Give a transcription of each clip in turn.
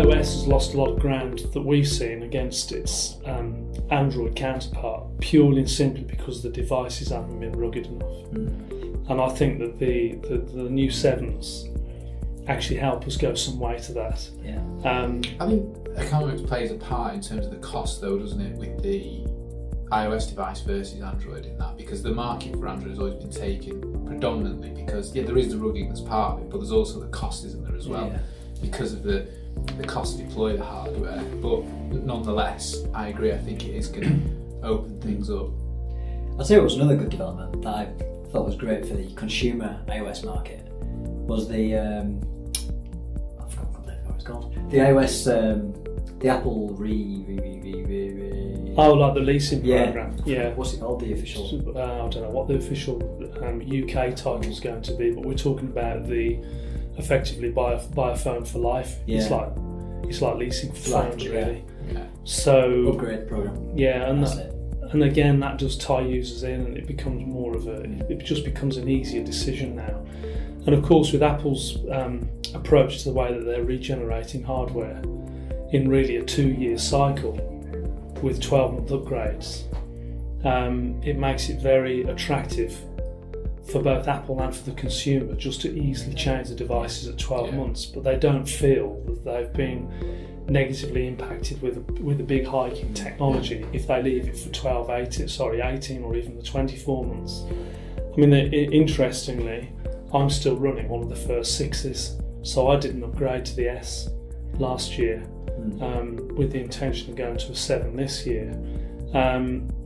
iOS has lost a lot of ground that we've seen against its Android counterpart, purely and simply because the devices haven't been rugged enough. And I think that the new 7s actually help us go some way to that. Yeah. I think economics plays a part in terms of the cost, though, doesn't it, with the iOS device versus Android in that, because the market for Android has always been taken predominantly because there is the ruggedness part of it, but there's also the cost, isn't there, as well, because of the cost to deploy the hardware. But nonetheless, I agree. I think it is going to open things up. I'll tell you what's another good development that I thought was great for the consumer iOS market was the I forgot what it's called. The iOS, the Apple Oh, like the leasing program. Yeah. What's it called? The official. I don't know what the official UK title is going to be, but we're talking about the effectively buy a phone for life. Yeah. It's like leasing for phones, really. Yeah. So upgrade program. Yeah, and again that does tie users in, and it becomes more of it just becomes an easier decision now. And of course, with Apple's approach to the way that they're regenerating hardware in really a 2-year cycle with 12-month upgrades, it makes it very attractive for both Apple and for the consumer just to easily change the devices at 12 months, but they don't feel that they've been negatively impacted with a big hike in technology if they leave it for 18 or even the 24 months. I mean, interestingly, I'm still running one of the first 6s, so I didn't upgrade to the S last year with the intention of going to a 7 this year.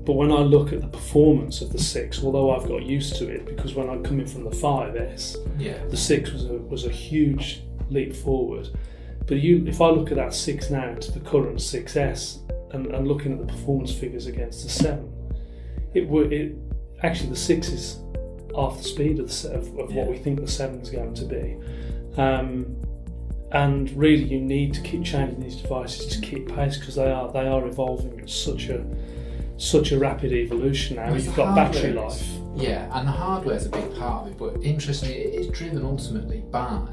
But when I look at the performance of the 6, although I've got used to it, because when I'm coming from the 5S, the 6 was a huge leap forward. But if I look at that 6 now to the current 6S and looking at the performance figures against the 7, actually the 6 is half the speed of what we think the 7 is going to be. And really, you need to keep changing these devices to keep pace, because they are evolving at such a rapid evolution now. You've got battery life. Yeah, and the hardware is a big part of it, but interestingly, it is driven ultimately by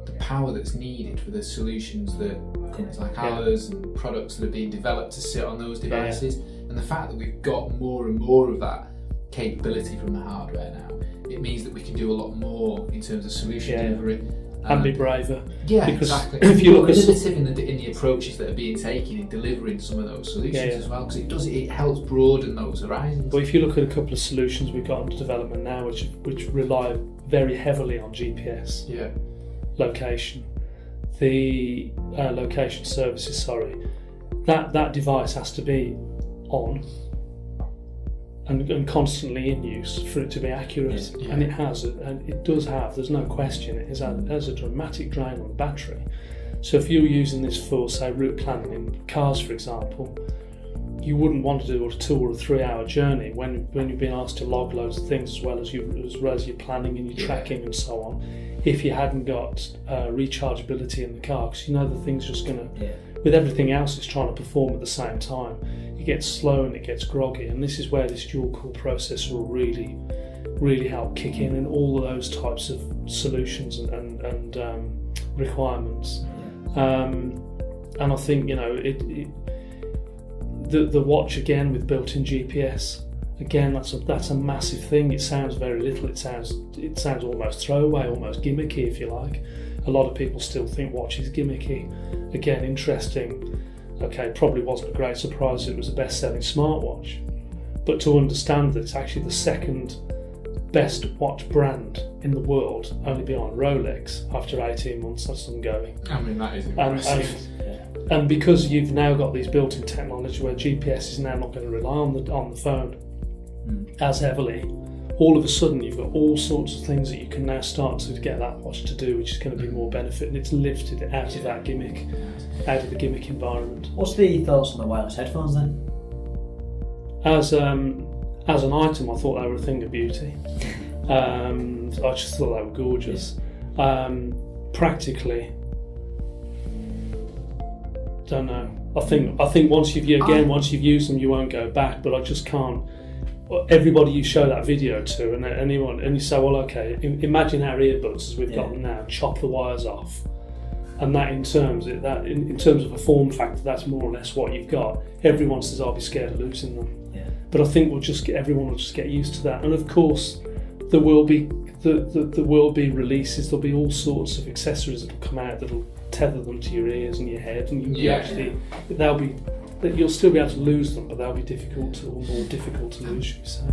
the power that's needed for the solutions that companies like ours and products that are being developed to sit on those devices. And the fact that we've got more and more of that capability from the hardware now, it means that we can do a lot more in terms of solution delivery. And be braver. Yeah, because exactly. If you look innovative in the approaches that are being taken in delivering some of those solutions as well, because it helps broaden those horizons. But if you look at a couple of solutions we've got under development now, which rely very heavily on GPS location, the location services. That device has to be on and constantly in use for it to be accurate, and it has, and it does have. There's no question. It has a dramatic drain on the battery. So if you're using this for, say, route planning in cars, for example, you wouldn't want to do a 2 or 3 hour journey when you've been asked to log loads of things as well as your planning and your tracking and so on. If you hadn't got rechargeability in the car, because the thing's just going to, with everything else, it's trying to perform at the same time. It gets slow and it gets groggy, and this is where this dual core processor will really, really help kick in all of those types of solutions and requirements. And I think the watch again with built-in GPS. Again, that's a massive thing. It sounds very little. It sounds almost throwaway, almost gimmicky, if you like. A lot of people still think watch is gimmicky. Again, interesting. Okay, probably wasn't a great surprise it was the best-selling smartwatch, but to understand that it's actually the second best watch brand in the world, only behind Rolex, after 18 months of them going. I mean, that is impressive. And because you've now got these built-in technology where GPS is now not going to rely on the phone as heavily, all of a sudden you've got all sorts of things that you can now start to get that watch to do, which is going to be more benefit, and it's lifted it out of that gimmick, out of the gimmick environment. What's the thoughts on the wireless headphones then? As an item, I thought they were a thing of beauty. I just thought they were gorgeous. Practically, don't know. I think once you've used them, you won't go back. But I just can't. Everybody you show that video to, and you say, well, okay, imagine our earbuds as we've got them now. Chop the wires off. And that in terms of a form factor, that's more or less what you've got. Everyone says, "I'll be scared of losing them," but I think everyone will just get used to that. And of course, there will be releases. There'll be all sorts of accessories that'll come out that'll tether them to your ears and your head, and you'll still be able to lose them, but they'll be more difficult to lose, should we say?